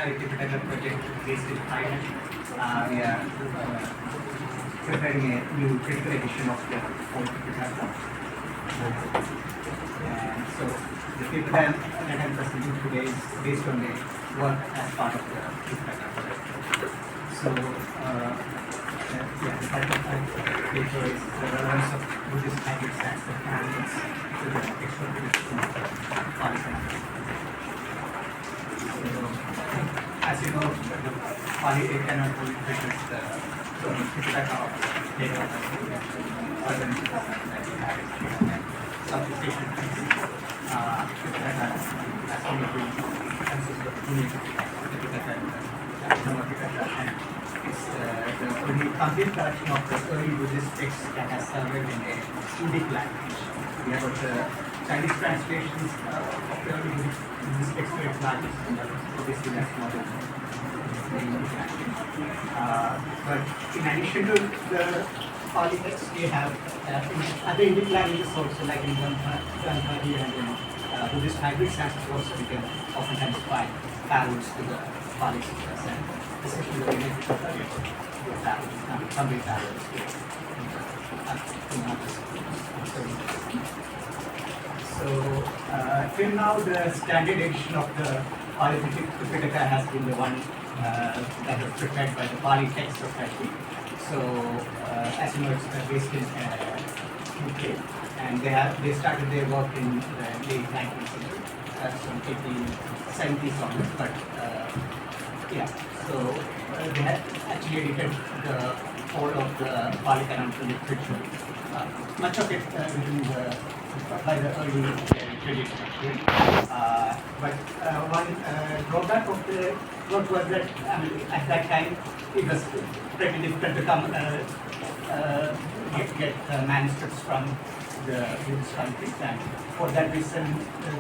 charity Pitaka project based in Thailand. We are preparing a new critical edition of the old Pitaka. And so the paper that I'm presenting today is based on the work as part of the Pitaka project. So the title of the paper is the relevance of Buddhist habits as the candidates to the textual criticism of Pali. As you know, the Pali cannot only presents the Pitaka of data of certain that we have and substitution Pitaka as only consists of unique Pitaka and it's the complete collection of the early Buddhist texts that has survived in a Indic language. We have got the Chinese translations of the early Buddhist texts to its language, obviously that's not the English language. But in addition to the Pali texts, we have other Indic languages also, like in Gandhari and in Buddhist hybrid Sanskrit also, we can oftentimes find parallels to the Pali sutras, and especially the related to the parallels, some parallels So till now, the standard edition of the Pali Pitaka has been the one that was prepared by the Pali text society. So as you know, it's based in UK, and they started their work in the late 19th century, from 1870s onwards. But so they had actually edited the whole of the Pali canonical literature. Much of it written by the early tradition actually. But one drawback of the work was that at that time it was pretty difficult to come get manuscripts from the Buddhist countries, and for that reason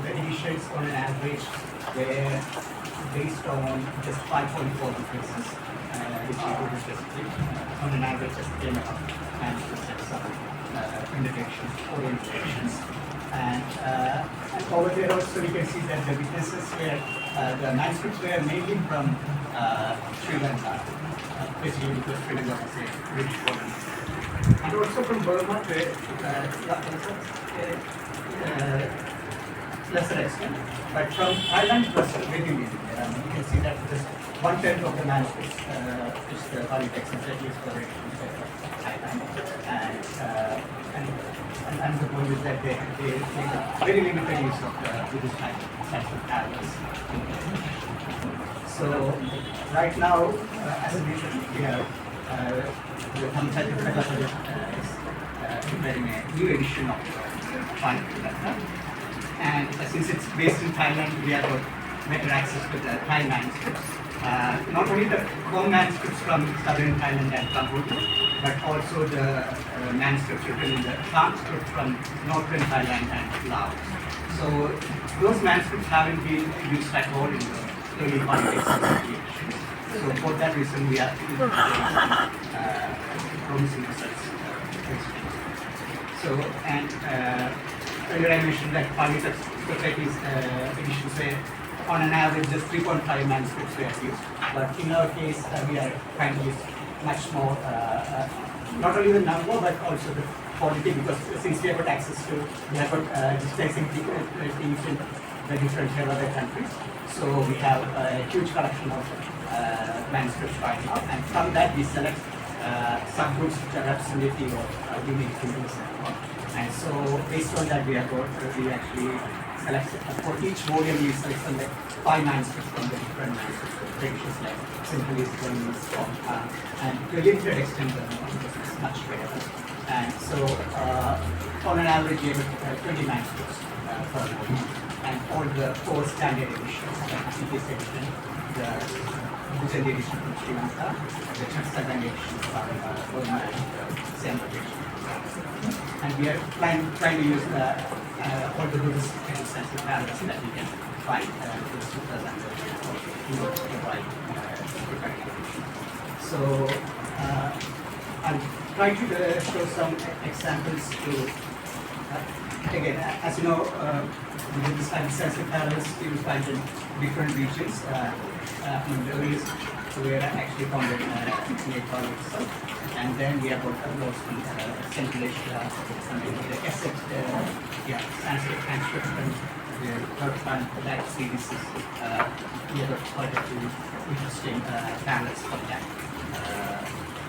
the editions on an average were based on just 5.4 differences, which is just on an average just came up manuscripts and some indications, orientations. And over there also we can see that the witnesses were, the manuscripts were mainly from Sri Lanka, basically because Sri Lanka was a rich colony. And also from Burma to lesser extent, but from Thailand it was very limited. You can see that just 1/10 of the manuscripts which the Pali text is at least for Thailand. And the point is that they make a very limited use of the Buddhist Sanskrit parallels. So right now, as a vision, we have the Thammasati Pitaka project is preparing a new edition of the Pali Pitaka. And since it's based in Thailand, we have got better access to the Thai manuscripts. Not only the home manuscripts from southern Thailand and Cambodia, but also the manuscripts written in the transcript from northern Thailand and Laos. So those manuscripts haven't been used at all in the early Pali editions. So for that reason, we are promising results. So, and earlier I mentioned that Pali Society's editions were on an average just 3.5 manuscripts were used. But in our case, we are trying to use much more, not only the number but also the quality, because since we have got access to, we have got displacing teams in the different other countries. So we have a huge collection of manuscripts right now, and from that we select subgroups which are representative of unique things. And so based on that we actually select, for each volume we select like 5 manuscripts from the different manuscripts, traditions like Sinhalese, Burmese, and to a limited extent it's much better. And so on an average we have 20 manuscripts per volume, and all the 4 standard editions, like the CPS edition, the Bhujan edition from Sri Lanka, the Chhattisgarh edition from Burma, and the Siem edition. And we are trying to use all the Buddhist texts and parallels that we can find to the sutras and the right. So I'll try to show some examples to, again, as you know, the Buddhist Sanskrit parallels you find in different regions. Burmese were actually found in Nepal itself. And then we have got lots in Central Asia, and the asset, Sanskrit transcript, and the third time that series is we have got quite a few interesting parallels from that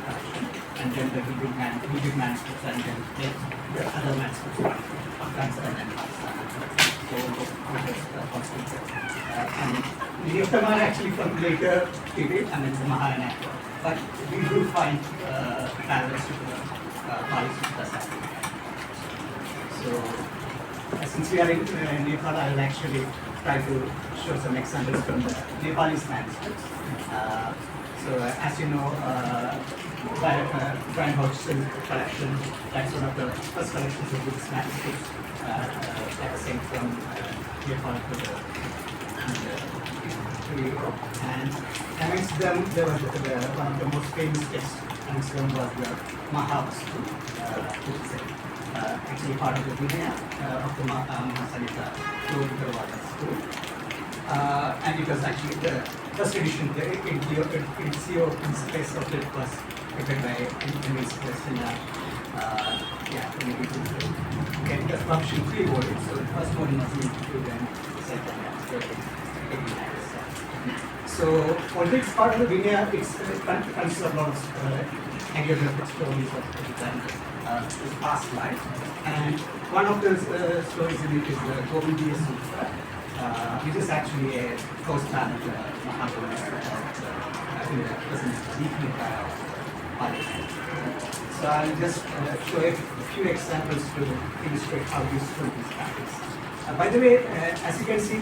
collection. And then the Hebrew manuscripts, and then the other manuscripts from Afghanistan and Pakistan. So and many of them are actually from later period, and then the Mahayana. But we do find parallels to the Pali Sutras. So since we are in Nepal, I will actually try to show some examples from the Nepalese manuscripts. So as you know, Brian Hodgson collection, that's one of the first collections of these manuscripts that are sent from Nepal to the and amongst them there was one of the most famous texts amongst them was the Mahavastu, which is actually part of the Vinaya of the Mahasalita Theravada school. And it was actually the first edition, the Incio Principes of it was written by Emil's Western. It was published in 3 volumes, so the first volume was in 2, then the second one. So, although it's part of the Vinaya, it's consists of a lot of hagiographic stories of his past life. And one of those stories in it is the Govindiya Sutra, which is actually a post-plan of the Mahabharata in the present Deepnika of Pali. So, I'll just show a few examples to illustrate how useful this practice. By the way, as you can see,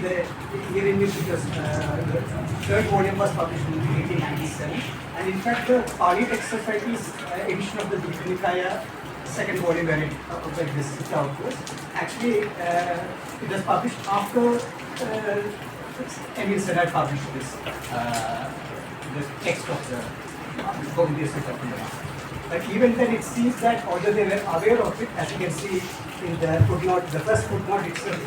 here in this, because the third volume was published in 1897, and in fact, the Pali Text Society's edition of the Deepa Nikaya, second volume, where this Sutta occurs, actually it was published after Emil Sedar published this the text of the Govindiya Sutta from the Maha. But even then, it seems that although they were aware of it, as you can see in the footnote, the first footnote itself,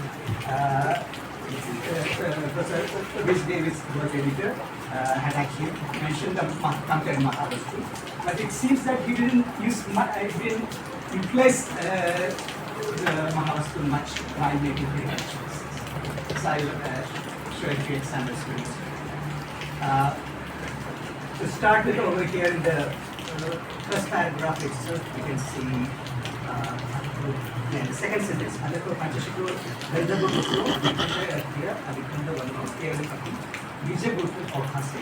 which Davis was editor, had actually mentioned the compared Mahavastu. But it seems that he didn't replace the Mahavastu much while making the corrections. So I'll show a few examples to you. To start with, over here in the first paragraph itself, you can see the second sentence, Adako Panchashiko, Vedabutsu, Vikanda Avikanda Vanam, Vijayabutsu Okase.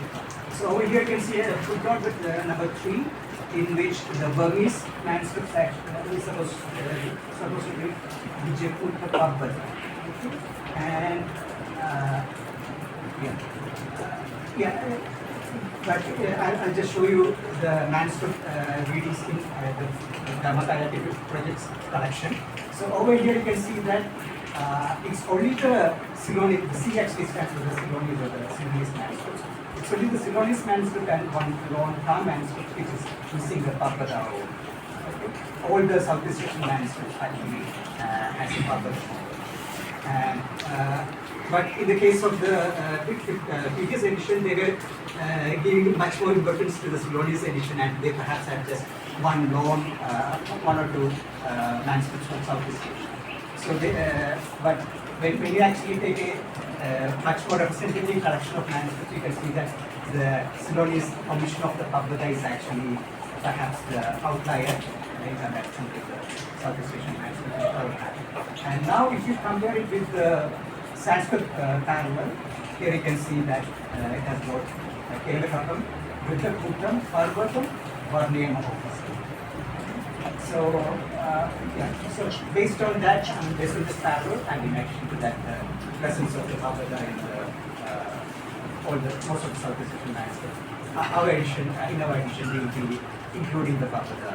So over here you can see a footnote with number 3, in which the Burmese manuscript is supposed to be Vijayabutsu Pabhata. And but I'll just show you the manuscript readings in the Dhammakaya Project's collection. So over here you can see that it's only the Ceylonese, the C actually stands for the Ceylonese or the Ceylonese manuscripts. It's only the Ceylonese manuscript and one long-term manuscript which is missing the Papada. Okay. All the Southeast Asian manuscripts actually has a Papada. And but in the case of the previous edition, they were giving much more importance to the Ceylonese edition, and they perhaps had just one or two manuscripts from Southeast Asia. So, but when you actually take a much more representative collection of manuscripts, you can see that the Ceylonese omission of the Pabhata is actually perhaps the outlier in comparison with the Southeast Asian manuscripts. And now, if you compare it with the Sanskrit parallel, here you can see that it has got Kelakapam, Viddhakuttam, Parvatam, Varnema. So, so based on that, based on this parallel, and in addition to that, presence of the Pabhata in most of the Southeast Asian manuscripts, in our edition, we will be including the Pabhata.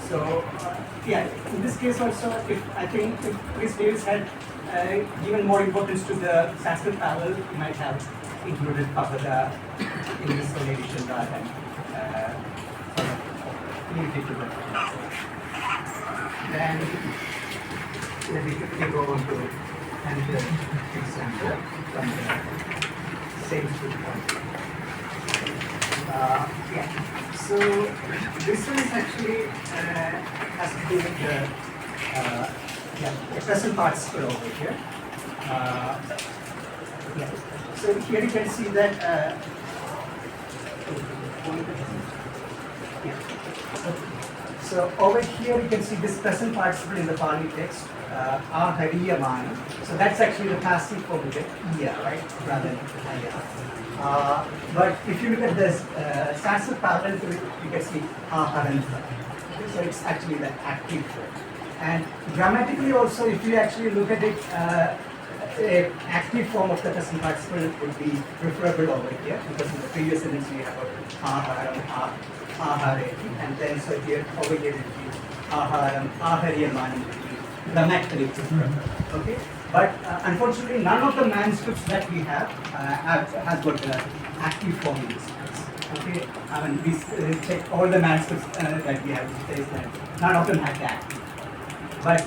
So, in this case also, I think if Chris Davis had given more importance to the Sanskrit parallel, he might have included Pabhata in this whole edition rather than sort of limited to that. Then let me quickly go on to another example from the same student point. Yeah. So this one is actually has to do with the present participle over here. Yeah. So here you can see that. Yeah. So over here you can see this present participle in the Pali text, ahariyamani. So that's actually the passive form of the iya, right, rather than aya. But if you look at this Sanskrit parallel to it, you can see aharanta. So it's actually the active form. And grammatically also, if you actually look at it, an active form of the present participle would be preferable over here, because in the previous sentence we have aharam, ahareti, and then so here over here it will be aharam, ahariyamani, grammatically preferable. Okay, but unfortunately none of the manuscripts that we have has got the active form in this case. Okay, I mean we check all the manuscripts that we have these days, and none of them have the active. But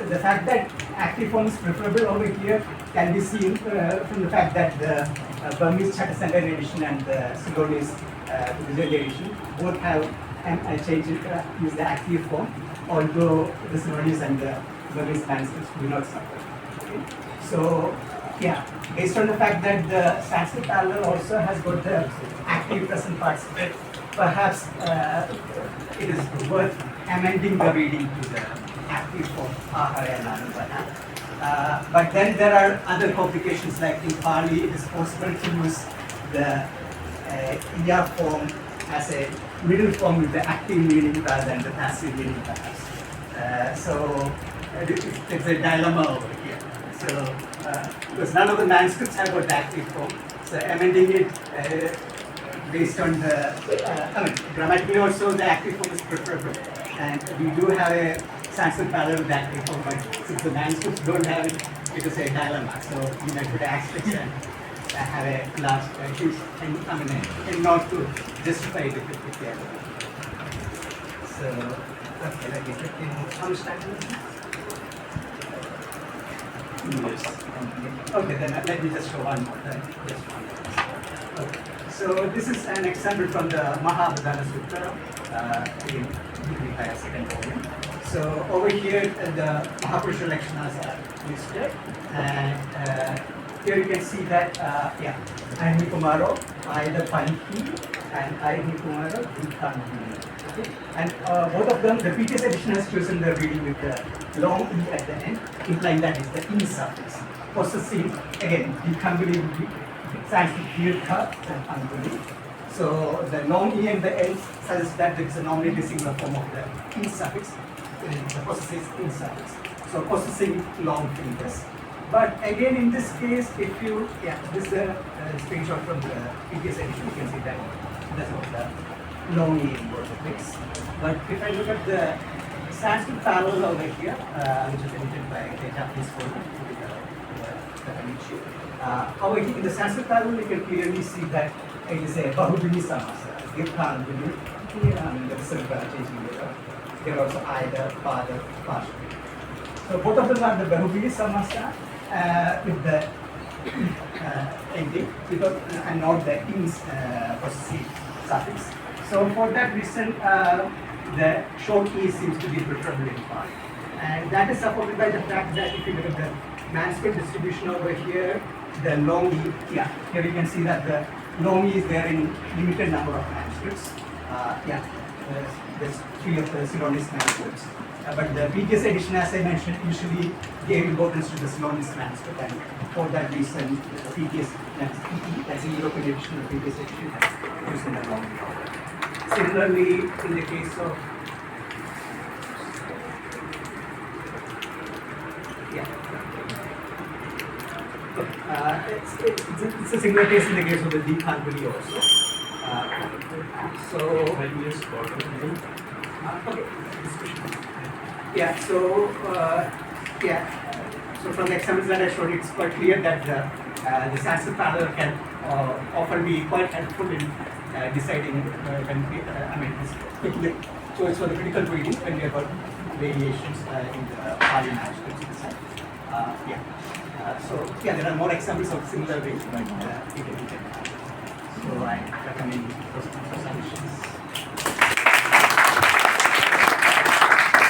the fact that active form is preferable over here can be seen from the fact that the Burmese Chattisgarh edition and the Ceylonese Gujarat edition both have changed use the active form, although the Ceylonese and the Burmese manuscripts do not suffer. Okay? So, yeah, based on the fact that the Sanskrit parallel also has got the active present participle, perhaps it is worth amending the reading to the active form aharayamani. But then there are other complications, like in Pali it is possible to use the iya form as a middle form with the active meaning rather than the passive meaning perhaps. So it's a dilemma over here. So because none of the manuscripts have got the active form, so amending it based on the, I mean, grammatically also the active form is preferable. And we do have a Sanskrit parallel with the active form, but since the manuscripts don't have it, it is a dilemma. So you might put asterisks and have a large, huge, I mean, a note to justify it with the other. So, okay, let me quickly understand this. Yes. Okay, then let me just show one more. Just one. Okay. So this is an example from the Mahabhadana Sutra in the second volume. So over here the Mahapurusha Lakshanas are listed, and here you can see that Aini Kumaro, Aida Panki, and Aini Kumaro, Dikhanvi. Okay? And both of them, the previous edition has chosen the reading with the long E at the end, implying that it's the E suffix. Possessing, again, Dikhanvi would be Sanskrit Dirgha and Anguli. So the long E and the L suggests that there is a nominative singular form of the E suffix. The possessive E suffix. So possessing long fingers. But again, in this case, if you, this is a screenshot from the previous edition, you can see that that's what the long E in both of these. But if I look at the Sanskrit parallel over here, which is edited by a Japanese scholar, over here in the Sanskrit parallel, you can clearly see that it is a Bahubili Samasa, Dirgha, the Silva changing later. Here also either, father, partial. So both of them are the Bahubili Samasa with the ending, because and not the ins possessive suffix. So for that reason, the short E seems to be preferable in part. And that is supported by the fact that if you look at the manuscript distribution over here, the long E, here you can see that the long E is there in limited number of manuscripts. There's 3 of the Ceylonese manuscripts. But the previous edition, as I mentioned, usually gave importance to the Ceylonese manuscript, and for that reason, the previous, that's a European edition, the previous edition has used in the long E. Similarly, in the case of it's a similar case in the case of the Dikhanvi also. So from the examples that I showed, it's quite clear that the Sanskrit parallel can often be quite helpful in deciding when this choice for the critical reading when we have got variations in the Pali manuscripts. So yeah, there are more examples of similar ways, but you can. So I recommend those.